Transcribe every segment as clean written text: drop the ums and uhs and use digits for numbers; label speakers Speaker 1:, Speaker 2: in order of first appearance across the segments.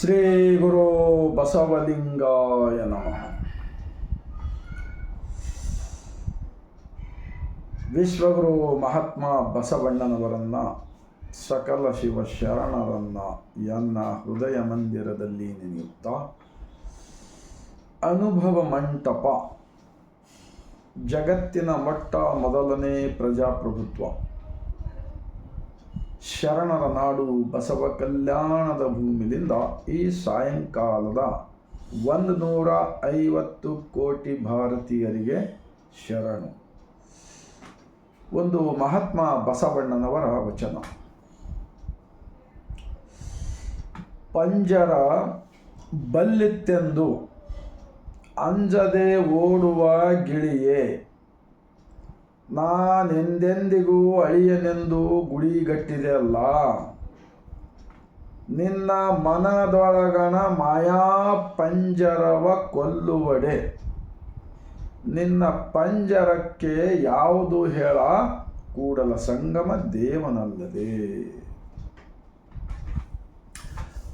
Speaker 1: ಶ್ರೀ ಗುರು ಬಸವಲಿಂಗಾಯ ನಮಃ. ವಿಶ್ವಗುರು ಮಹಾತ್ಮ ಬಸವಣ್ಣನವರನ್ನು ಸಕಲ ಶಿವ ಶರಣರನ್ನು ಎನ್ನ ಹೃದಯ ಮಂದಿರದಲ್ಲಿ ನೆನೆಯುತ್ತಾ ಅನುಭವ ಮಂಟಪ ಜಗತ್ತಿನ ಮೊಟ್ಟ ಮೊದಲನೇ ಪ್ರಜಾಪ್ರಭುತ್ವ, ಶರಣರ ನಾಡು ಬಸವ ಕಲ್ಯಾಣದ ಭೂಮಿಯಿಂದ ಈ ಸಾಯಂಕಾಲದ 150 ಕೋಟಿ ಭಾರತೀಯರಿಗೆ ಶರಣು. ಒಂದು ಮಹಾತ್ಮ ಬಸವಣ್ಣನವರ ವಚನ. ಪಂಜರ ಬಲ್ಲಿತ್ತೆಂದು ಅಂಜದೆ ಓಡುವ ಗಿಳಿಯೇ, ನಾನೆಂದೆಂದಿಗೂ ಅಳಿಯನೆಂದು ಗುಡಿಗಟ್ಟಿದೆ ಅಲ್ಲ. ನಿನ್ನ ಮನದೊಳಗಣ ಮಾಯಾ ಪಂಜರವ ಕೊಲ್ಲುವಡೆ, ನಿನ್ನ ಪಂಜರಕ್ಕೆ ಯಾವುದು ಹೇಳ ಕೂಡಲ ಸಂಗಮ ದೇವನಲ್ಲದೆ.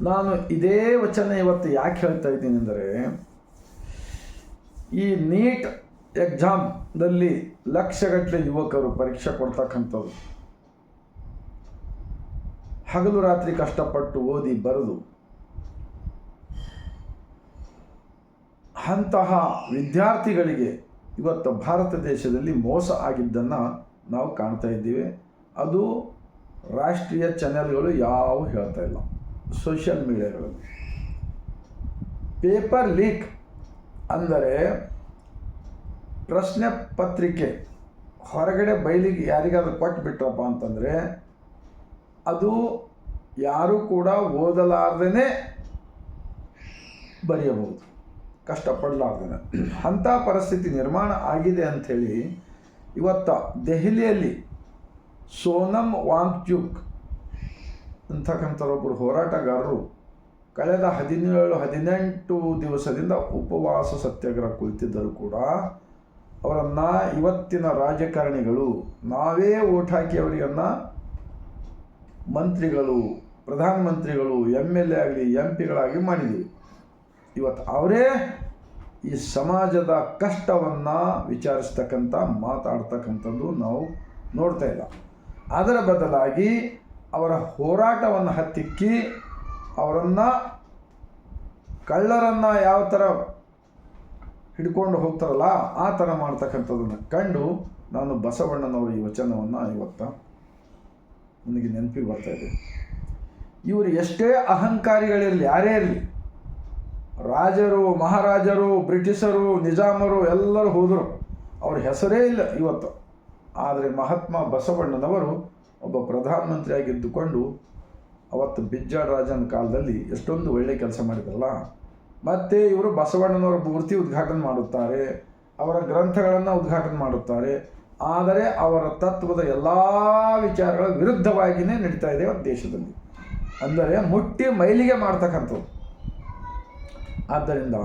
Speaker 1: ನಾನು ಇದೇ ವಚನ ಇವತ್ತು ಯಾಕೆ ಹೇಳ್ತಾ ಇದ್ದೀನಿ ಅಂದರೆ, ಈ ನೀಟ್ ಎಕ್ಸಾಮ್ದಲ್ಲಿ ಲಕ್ಷಗಟ್ಟಲೆ ಯುವಕರು ಪರೀಕ್ಷೆ ಕೊಡ್ತಕ್ಕಂಥದ್ದು, ಹಗಲು ರಾತ್ರಿ ಕಷ್ಟಪಟ್ಟು ಓದಿ ಬರೆದು ಅಂತಹ ವಿದ್ಯಾರ್ಥಿಗಳಿಗೆ ಇವತ್ತು ಭಾರತ ದೇಶದಲ್ಲಿ ಮೋಸ ಆಗಿದ್ದನ್ನು ನಾವು ಕಾಣ್ತಾ ಇದ್ದೀವಿ. ಅದು ರಾಷ್ಟ್ರೀಯ ಚಾನೆಲ್ಗಳು ಯಾವ ಹೇಳ್ತಾ ಇಲ್ಲ, ಸೋಷಿಯಲ್ ಮೀಡಿಯಾಗಳಲ್ಲಿ. ಪೇಪರ್ ಲೀಕ್ ಅಂದರೆ ಪ್ರಶ್ನೆ ಪತ್ರಿಕೆ ಹೊರಗಡೆ ಬಯಲಿಗೆ ಯಾರಿಗಾದ್ರೂ ಕೊಟ್ಬಿಟ್ರಪ್ಪ ಅಂತಂದರೆ ಅದು ಯಾರೂ ಕೂಡ ಓದಲಾರ್ದೇ ಬರೆಯಬಹುದು, ಕಷ್ಟಪಡಲಾರ್ದೇ. ಅಂಥ ಪರಿಸ್ಥಿತಿ ನಿರ್ಮಾಣ ಆಗಿದೆ ಅಂಥೇಳಿ ಇವತ್ತು ದೆಹಲಿಯಲ್ಲಿ ಸೋನಮ್ ವಾಂಗ್ಚುಕ್ ಅಂತಕ್ಕಂಥವರೊಬ್ಬರು ಹೋರಾಟಗಾರರು ಕಳೆದ 17-18 ದಿವಸದಿಂದ ಉಪವಾಸ ಸತ್ಯಾಗ್ರಹ ಕುಳಿತಿದ್ದರೂ ಕೂಡ ಅವರನ್ನು ಇವತ್ತಿನ ರಾಜಕಾರಣಿಗಳು ನಾವೇ ಓಟ್ ಹಾಕಿ ಅವರಿಗನ್ನು ಮಂತ್ರಿಗಳು, ಪ್ರಧಾನಮಂತ್ರಿಗಳು, MLA ಆಗಲಿ MP ಗಳಾಗಿ ಮಾಡಿದ್ದೀವಿ. ಇವತ್ತು ಅವರೇ ಈ ಸಮಾಜದ ಕಷ್ಟವನ್ನು ವಿಚಾರಿಸ್ತಕ್ಕಂಥ ಮಾತಾಡ್ತಕ್ಕಂಥದ್ದು ನಾವು ನೋಡ್ತಾ ಇಲ್ಲ. ಅದರ ಬದಲಾಗಿ ಅವರ ಹೋರಾಟವನ್ನು ಹತ್ತಿಕ್ಕಿ ಅವರನ್ನು ಕಳ್ಳರನ್ನು ಯಾವ ಥರ ಹಿಡ್ಕೊಂಡು ಹೋಗ್ತಾರಲ್ಲ ಆ ಥರ ಮಾಡ್ತಕ್ಕಂಥದ್ದನ್ನು ಕಂಡು ನಾನು ಬಸವಣ್ಣನವರ ಈ ವಚನವನ್ನು ಇವತ್ತು ನನಗೆ ನೆನಪಿಗೆ ಬರ್ತಾಯಿದೆ. ಇವರು ಎಷ್ಟೇ ಅಹಂಕಾರಿಗಳಿರಲಿ, ಯಾರೇ ಇರಲಿ, ರಾಜರು, ಮಹಾರಾಜರು, ಬ್ರಿಟಿಷರು, ನಿಜಾಮರು ಎಲ್ಲರೂ ಹೋದರು, ಅವ್ರ ಹೆಸರೇ ಇಲ್ಲ ಇವತ್ತು. ಆದರೆ ಮಹಾತ್ಮ ಬಸವಣ್ಣನವರು ಒಬ್ಬ ಪ್ರಧಾನಮಂತ್ರಿಯಾಗಿದ್ದುಕೊಂಡು ಅವತ್ತು ಬಿಜ್ಜಾಡ ರಾಜನ ಕಾಲದಲ್ಲಿ ಎಷ್ಟೊಂದು ಒಳ್ಳೆಯ ಕೆಲಸ ಮಾಡಿದ್ರಲ್ಲ. ಮತ್ತು ಇವರು ಬಸವಣ್ಣನವರ ಮೂರ್ತಿ ಉದ್ಘಾಟನೆ ಮಾಡುತ್ತಾರೆ, ಅವರ ಗ್ರಂಥಗಳನ್ನು ಉದ್ಘಾಟನೆ ಮಾಡುತ್ತಾರೆ. ಆದರೆ ಅವರ ತತ್ವದ ಎಲ್ಲ ವಿಚಾರಗಳ ವಿರುದ್ಧವಾಗಿಯೇ ನಡೀತಾ ಇದೆ ದೇಶದಲ್ಲಿ, ಅಂದರೆ ಮುಟ್ಟಿ ಮೈಲಿಗೆ ಮಾಡ್ತಕ್ಕಂಥದ್ದು. ಆದ್ದರಿಂದ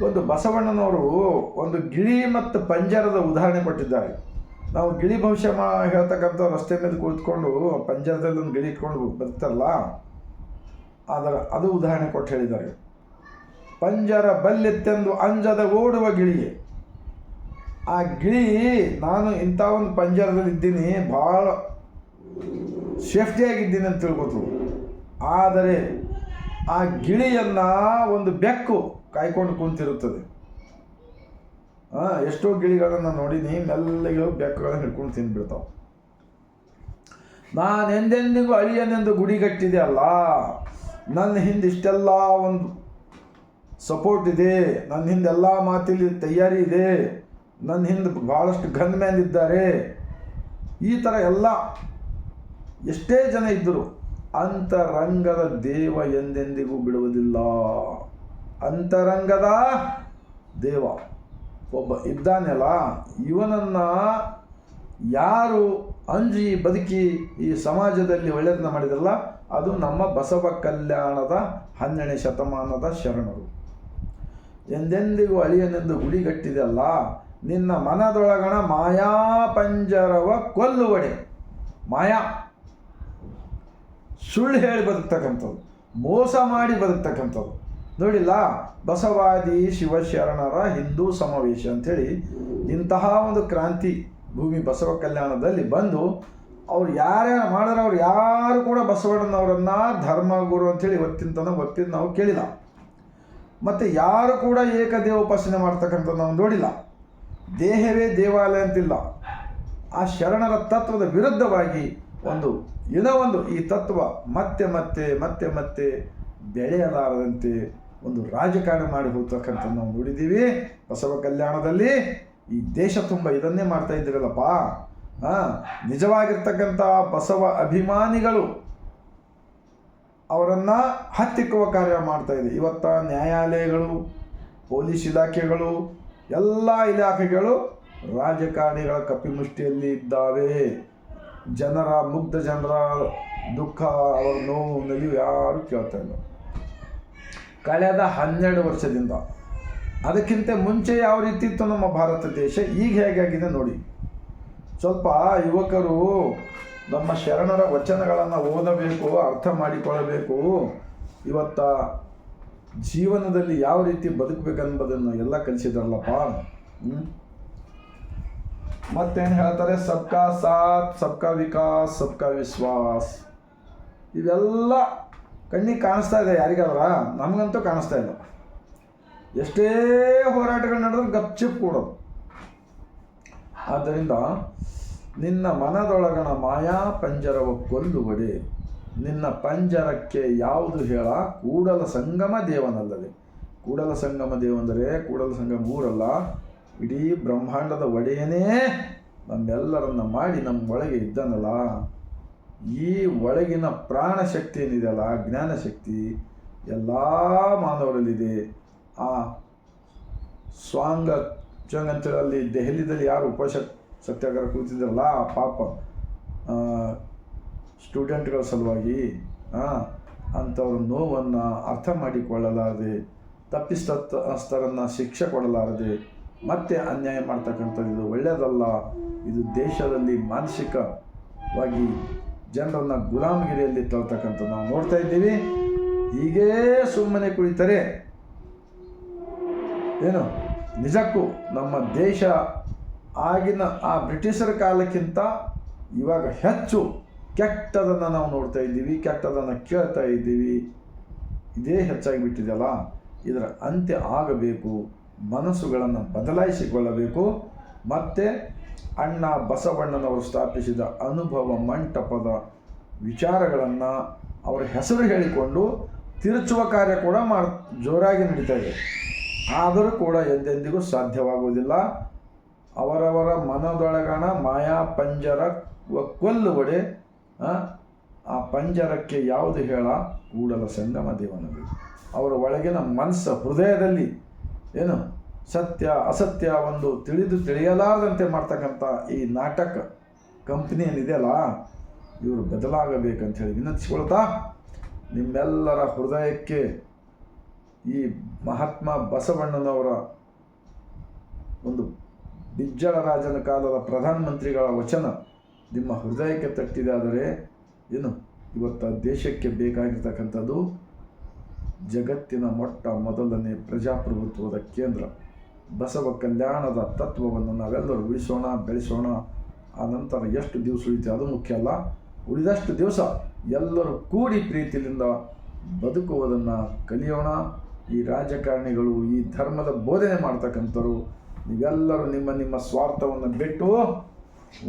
Speaker 1: ಒಂದು ಬಸವಣ್ಣನವರು ಒಂದು ಗಿಳಿ ಮತ್ತು ಪಂಜರದ ಉದಾಹರಣೆ ಕೊಟ್ಟಿದ್ದಾರೆ. ನಾವು ಗಿಳಿ ಬಹುಶಃ ಹೇಳ್ತಕ್ಕಂಥ ರಸ್ತೆ ಮೇಲೆ ಕುಳಿತುಕೊಂಡು ಪಂಜರದಲ್ಲಿ ಒಂದು ಗಿಳಿ ಇಟ್ಕೊಂಡು ಬರ್ತಾರಲ್ಲ, ಅದು ಉದಾಹರಣೆ ಕೊಟ್ಟು ಹೇಳಿದ್ದಾರೆ. ಪಂಜರ ಬಲ್ಲೆತ್ತೆಂದು ಅಂಜದ ಓಡುವ ಗಿಳಿಗೆ, ಆ ಗಿಳಿ ನಾನು ಇಂಥ ಒಂದು ಪಂಜರದಲ್ಲಿ ಇದ್ದೀನಿ, ಭಾಳ ಸೇಫ್ಟಿಯಾಗಿದ್ದೀನಿ ಅಂತ ತಿಳ್ಕೊತು. ಆದರೆ ಆ ಗಿಳಿಯನ್ನು ಒಂದು ಬೆಕ್ಕು ಕಾಯ್ಕೊಂಡು ಕುಂತಿರುತ್ತದೆ. ಎಷ್ಟೋ ಗಿಳಿಗಳನ್ನು ನೋಡಿನಿ, ಮೆಲ್ಲಗೆ ಬೆಕ್ಕುಗಳನ್ನು ಹಿಡ್ಕೊಂಡು ತಿಂದುಬಿಡ್ತಾವೆ. ನಾನು ಎಂದೆಂದಿಗೂ ಅಳಿಯನೆಂದು ಗುಡಿಗಟ್ಟಿದೆ ಅಲ್ಲ, ನನ್ನ ಹಿಂದೆ ಇಷ್ಟೆಲ್ಲ ಒಂದು ಸಪೋರ್ಟ್ ಇದೆ, ನನ್ನ ಹಿಂದೆಲ್ಲ ಮಾತಿಲ್ಲಿ ತಯಾರಿ ಇದೆ, ನನ್ನ ಹಿಂದೆ ಭಾಳಷ್ಟು ಗನ್ ಮ್ಯಾನ್ ಇದ್ದಾರೆ, ಈ ಥರ ಎಲ್ಲ ಎಷ್ಟೇ ಜನ ಇದ್ದರು, ಅಂತರಂಗದ ದೇವ ಎಂದೆಂದಿಗೂ ಬಿಡುವುದಿಲ್ಲ. ಅಂತರಂಗದ ದೇವ ಒಬ್ಬ ಇದ್ದಾನೆಲ್ಲ, ಇವನನ್ನು ಯಾರು ಅಂಜಿ ಬದುಕಿ ಈ ಸಮಾಜದಲ್ಲಿ ಒಳ್ಳೆಯದನ್ನ ಮಾಡಿದಲ್ಲ, ಅದು ನಮ್ಮ ಬಸವ ಕಲ್ಯಾಣದ 12ನೇ ಶತಮಾನದ ಶರಣರು. ಎಂದೆಂದಿಗೂ ಅಳಿಯನೆಂದು ಗುಡಿಗಟ್ಟಿದೆ ಅಲ್ಲ, ನಿನ್ನ ಮನದೊಳಗಣ ಮಾಯಾ ಪಂಜರವ ಕೊಲ್ಲುವಡೆ. ಮಾಯಾ ಸುಳ್ಳು ಹೇಳಿ ಬದುಕ್ತಕ್ಕಂಥದ್ದು, ಮೋಸ ಮಾಡಿ ಬದುಕ್ತಕ್ಕಂಥದ್ದು. ನೋಡಿಲ್ಲ, ಬಸವಾದಿ ಶಿವಶರಣರ ಹಿಂದೂ ಸಮಾವೇಶ ಅಂಥೇಳಿ ಇಂತಹ ಒಂದು ಕ್ರಾಂತಿ ಭೂಮಿ ಬಸವ ಕಲ್ಯಾಣದಲ್ಲಿ ಬಂದು ಅವ್ರು ಯಾರ್ಯಾರು ಮಾಡಿದ್ರೆ ಅವ್ರು ಯಾರು ಕೂಡ ಬಸವಣ್ಣನವರನ್ನು ಧರ್ಮಗುರು ಅಂಥೇಳಿ ಇವತ್ತಿನ ತನಕ ಒಪ್ಪಿದ್ದು ನಾವು ಕೇಳಿಲ್ಲ. ಮತ್ತು ಯಾರು ಕೂಡ ಏಕದೇವ ಉಪಾಸನೆ ಮಾಡ್ತಕ್ಕಂಥದ್ದು ನಾವು ನೋಡಿಲ್ಲ. ದೇಹವೇ ದೇವಾಲಯ ಅಂತಿಲ್ಲ. ಆ ಶರಣರ ತತ್ವದ ವಿರುದ್ಧವಾಗಿ ಒಂದು ಈ ತತ್ವ ಮತ್ತೆ ಮತ್ತೆ ಮತ್ತೆ ಮತ್ತೆ ಬೆಳೆಯಲಾರದಂತೆ ಒಂದು ರಾಜಕಾರಣ ಮಾಡಿ ಹೋಗ್ತಕ್ಕಂಥದ್ದು ನಾವು ನೋಡಿದ್ದೀವಿ ಬಸವ ಕಲ್ಯಾಣದಲ್ಲಿ. ಈ ದೇಶ ತುಂಬ ಇದನ್ನೇ ಮಾಡ್ತಾ ಇದ್ದೀರಲ್ಲಪ್ಪ. ನಿಜವಾಗಿರ್ತಕ್ಕಂಥ ಬಸವ ಅಭಿಮಾನಿಗಳು ಅವರನ್ನು ಹತ್ತಿಕ್ಕುವ ಕಾರ್ಯ ಮಾಡ್ತಾ ಇದೆ. ಇವತ್ತ ನ್ಯಾಯಾಲಯಗಳು, ಪೊಲೀಸ್ ಇಲಾಖೆಗಳು, ಎಲ್ಲ ಇಲಾಖೆಗಳು ರಾಜಕಾರಣಿಗಳ ಕಪಿಮುಷ್ಟಿಯಲ್ಲಿ ಇದ್ದಾವೆ. ಮುಗ್ಧ ಜನರ ದುಃಖ, ಅವರ ನೋವು, ನಲಿವು ಯಾರು ಕೇಳ್ತಾ ಇಲ್ಲ. ಕಳೆದ 12 ವರ್ಷದಿಂದ, ಅದಕ್ಕಿಂತ ಮುಂಚೆ ಯಾವ ರೀತಿ ಇತ್ತು ನಮ್ಮ ಭಾರತ ದೇಶ, ಈಗ ಹೇಗಾಗಿದೆ ನೋಡಿ. ಸ್ವಲ್ಪ ಯುವಕರು ನಮ್ಮ ಶರಣರ ವಚನಗಳನ್ನು ಓದಬೇಕು, ಅರ್ಥ ಮಾಡಿಕೊಳ್ಳಬೇಕು. ಇವತ್ತ ಜೀವನದಲ್ಲಿ ಯಾವ ರೀತಿ ಬದುಕಬೇಕೆಂಬುದನ್ನು ಎಲ್ಲ ಕಲಿಸಿದಾರಲ್ಲಪ್ಪ. ಮತ್ತೇನು ಹೇಳ್ತಾರೆ, ಸಬ್ಕಾ ಸಾಥ್, ಸಬ್ಕಾ ವಿಕಾಸ್, ಸಬ್ಕಾ ವಿಶ್ವಾಸ್. ಇವೆಲ್ಲ ಕಣ್ಣಿಗೆ ಕಾಣಿಸ್ತಾ ಇದೆ ಯಾರಿಗಾದ್ರ, ನಮಗಂತೂ ಕಾಣಿಸ್ತಾ ಇಲ್ಲ. ಎಷ್ಟೇ ಹೋರಾಟಗಳು ನಡೆದ್ರೆ ಗಪ್ಚಿಪ್ ಕೂಡೋದು. ಆದ್ದರಿಂದ ನಿನ್ನ ಮನದೊಳಗಣ ಮಾಯಾ ಪಂಜರವ ಕೊಲ್ಲುವಡೆ, ನಿನ್ನ ಪಂಜರಕ್ಕೆ ಯಾವುದು ಹೇಳ, ಕೂಡಲ ಸಂಗಮ ದೇವನಲ್ಲದೆ. ಕೂಡಲ ಸಂಗಮ ದೇವಂದರೆ ಕೂಡಲ ಸಂಗಮ ಊರಲ್ಲ, ಇಡೀ ಬ್ರಹ್ಮಾಂಡದ ಒಡೆಯನೇ ನಮ್ಮೆಲ್ಲರನ್ನ ಮಾಡಿ ನಮ್ಮ ಒಳಗೆ ಇದ್ದಾನಲ್ಲ. ಈ ಒಳಗಿನ ಪ್ರಾಣಶಕ್ತಿ ಏನಿದೆಯಲ್ಲ, ಜ್ಞಾನಶಕ್ತಿ ಎಲ್ಲ ಮಾನವರಲ್ಲಿದೆ. ಆ ಸ್ವಾಂಗ ಚಂಗಂಚರಲ್ಲಿ ದೆಹಲಿಯಲ್ಲಿ ಯಾರು ಸತ್ಯಾಗ್ರಹ ಕೂತಿದ್ರಲ್ಲ, ಆ ಪಾಪ ಸ್ಟೂಡೆಂಟ್ಗಳ ಸಲುವಾಗಿ ಅಂಥವ್ರ ನೋವನ್ನು ಅರ್ಥ ಮಾಡಿಕೊಳ್ಳಲಾರದೆ, ತಪ್ಪಿಸ್ತರನ್ನು ಶಿಕ್ಷೆ ಕೊಡಲಾರದೆ ಮತ್ತೆ ಅನ್ಯಾಯ ಮಾಡ್ತಕ್ಕಂಥದ್ದು ಇದು ಒಳ್ಳೆಯದಲ್ಲ. ಇದು ದೇಶದಲ್ಲಿ ಮಾನಸಿಕವಾಗಿ ಜನರನ್ನು ಗುಲಾಮಗಿರಿಯಲ್ಲಿ ತಳ್ತಕ್ಕಂಥದ್ದು ನಾವು ನೋಡ್ತಾ ಇದ್ದೀವಿ. ಹೀಗೇ ಸುಮ್ಮನೆ ಕುಳಿತರೆ ಏನು ನಿಜಕ್ಕೂ ನಮ್ಮ ದೇಶ ಆಗಿನ ಆ ಬ್ರಿಟಿಷರ ಕಾಲಕ್ಕಿಂತ ಇವಾಗ ಹೆಚ್ಚು ಕೆಟ್ಟದನ್ನು ನಾವು ನೋಡ್ತಾ ಇದ್ದೀವಿ, ಕೆಟ್ಟದನ್ನು ಕೇಳ್ತಾ ಇದ್ದೀವಿ. ಇದೇ ಹೆಚ್ಚಾಗಿ ಬಿಟ್ಟಿದೆಯಲ್ಲ, ಇದರ ಅಂತ್ಯ ಆಗಬೇಕು. ಮನಸ್ಸುಗಳನ್ನು ಬದಲಾಯಿಸಿಕೊಳ್ಳಬೇಕು. ಮತ್ತು ಅಣ್ಣ ಬಸವಣ್ಣನವರು ಸ್ಥಾಪಿಸಿದ ಅನುಭವ ಮಂಟಪದ ವಿಚಾರಗಳನ್ನು ಅವರ ಹೆಸರು ಹೇಳಿಕೊಂಡು ತಿರುಚುವ ಕಾರ್ಯ ಕೂಡ ಜೋರಾಗಿ ನಡೀತಾ ಇದೆ. ಆದರೂ ಕೂಡ ಎಂದೆಂದಿಗೂ ಸಾಧ್ಯವಾಗುವುದಿಲ್ಲ. ಅವರವರ ಮನದೊಳಗಣ ಮಾಯಾ ಪಂಜರ ಕೊಲ್ಲುವಡೆ, ಆ ಪಂಜರಕ್ಕೆ ಯಾವುದು ಹೇಳ, ಕೂಡಲ ಸಂಗಮ ದೇವನಲ್ಲಿ. ಅವರ ಒಳಗಿನ ಮನಸ್ಸು ಹೃದಯದಲ್ಲಿ ಏನು ಸತ್ಯ ಅಸತ್ಯ ಒಂದು ತಿಳಿಯಲಾರದಂತೆ ಮಾಡ್ತಕ್ಕಂಥ ಈ ನಾಟಕ ಕಂಪ್ನಿ ಏನಿದೆಯಲ್ಲ, ಇವರು ಬದಲಾಗಬೇಕಂತ ಹೇಳಿ ವಿನಂತಿಸಿಕೊಳ್ತಾ, ನಿಮ್ಮೆಲ್ಲರ ಹೃದಯಕ್ಕೆ ಈ ಮಹಾತ್ಮ ಬಸವಣ್ಣನವರ ಒಂದು ಬಿಜ್ಜಳ ರಾಜನ ಕಾಲದ ಪ್ರಧಾನಮಂತ್ರಿಗಳ ವಚನ ನಿಮ್ಮ ಹೃದಯಕ್ಕೆ ತಟ್ಟಿದೆ. ಆದರೆ ಏನು ಇವತ್ತು ದೇಶಕ್ಕೆ ಬೇಕಾಗಿರ್ತಕ್ಕಂಥದ್ದು ಜಗತ್ತಿನ ಮೊದಲನೇ ಪ್ರಜಾಪ್ರಭುತ್ವದ ಕೇಂದ್ರ ಬಸವ ಕಲ್ಯಾಣದ ತತ್ವವನ್ನು ನಾವೆಲ್ಲರೂ ಉಳಿಸೋಣ, ಬೆಳೆಸೋಣ. ಆ ನಂತರ ಎಷ್ಟು ದಿವಸ ಉಳಿತೀವಿ ಅದು ಮುಖ್ಯ ಅಲ್ಲ. ಉಳಿದಷ್ಟು ದಿವಸ ಎಲ್ಲರೂ ಕೂಡಿ ಪ್ರೀತಿಯಿಂದ ಬದುಕುವುದನ್ನು ಕಲಿಯೋಣ. ಈ ರಾಜಕಾರಣಿಗಳು, ಈ ಧರ್ಮದ ಬೋಧನೆ ಮಾಡ್ತಕ್ಕಂಥವ್ರು, ನೀವೆಲ್ಲರೂ ನಿಮ್ಮ ಸ್ವಾರ್ಥವನ್ನು ಬಿಟ್ಟು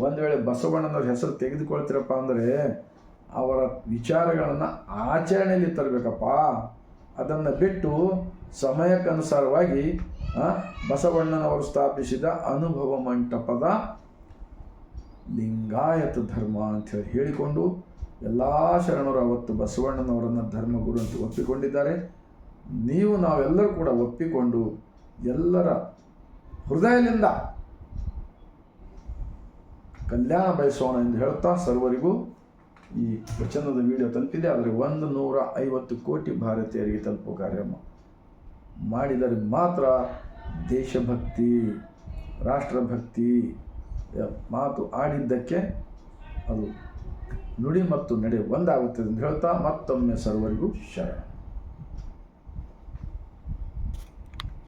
Speaker 1: ಒಂದು ವೇಳೆ ಬಸವಣ್ಣನವ್ರ ಹೆಸರು ತೆಗೆದುಕೊಳ್ತೀರಪ್ಪ ಅಂದರೆ ಅವರ ವಿಚಾರಗಳನ್ನು ಆಚರಣೆಯಲ್ಲಿ ತರಬೇಕಪ್ಪ. ಅದನ್ನು ಬಿಟ್ಟು ಸಮಯಕ್ಕನುಸಾರವಾಗಿ ಬಸವಣ್ಣನವರು ಸ್ಥಾಪಿಸಿದ ಅನುಭವ ಮಂಟಪದ ಲಿಂಗಾಯತ ಧರ್ಮ ಅಂಥೇಳಿ ಹೇಳಿಕೊಂಡು ಎಲ್ಲ ಶರಣರು ಅವತ್ತು ಬಸವಣ್ಣನವರನ್ನು ಧರ್ಮಗುರು ಅಂತ ಒಪ್ಪಿಕೊಂಡಿದ್ದಾರೆ. ನಾವೆಲ್ಲರೂ ಕೂಡ ಒಪ್ಪಿಕೊಂಡು ಎಲ್ಲರ ಹೃದಯದಿಂದ ಕಲ್ಯಾಣ ಬಯಸೋಣ ಎಂದು ಹೇಳ್ತಾ, ಸರ್ವರಿಗೂ ಈ ವಚನದ ವಿಡಿಯೋ ತಲುಪಿದೆ. ಆದರೆ 150 ಕೋಟಿ ಭಾರತೀಯರಿಗೆ ತಲುಪುವ ಕಾರ್ಯ ಮಾಡಿದರೆ ಮಾತ್ರ ದೇಶಭಕ್ತಿ, ರಾಷ್ಟ್ರಭಕ್ತಿ ಮಾತು ಆಡಿದ್ದಕ್ಕೆ ಅದು ನುಡಿ ಮತ್ತು ನಡೆ ಒಂದಾಗುತ್ತದೆ ಅಂತ ಹೇಳ್ತಾ ಮತ್ತೊಮ್ಮೆ ಸರ್ವರಿಗೂ ಶರಣ.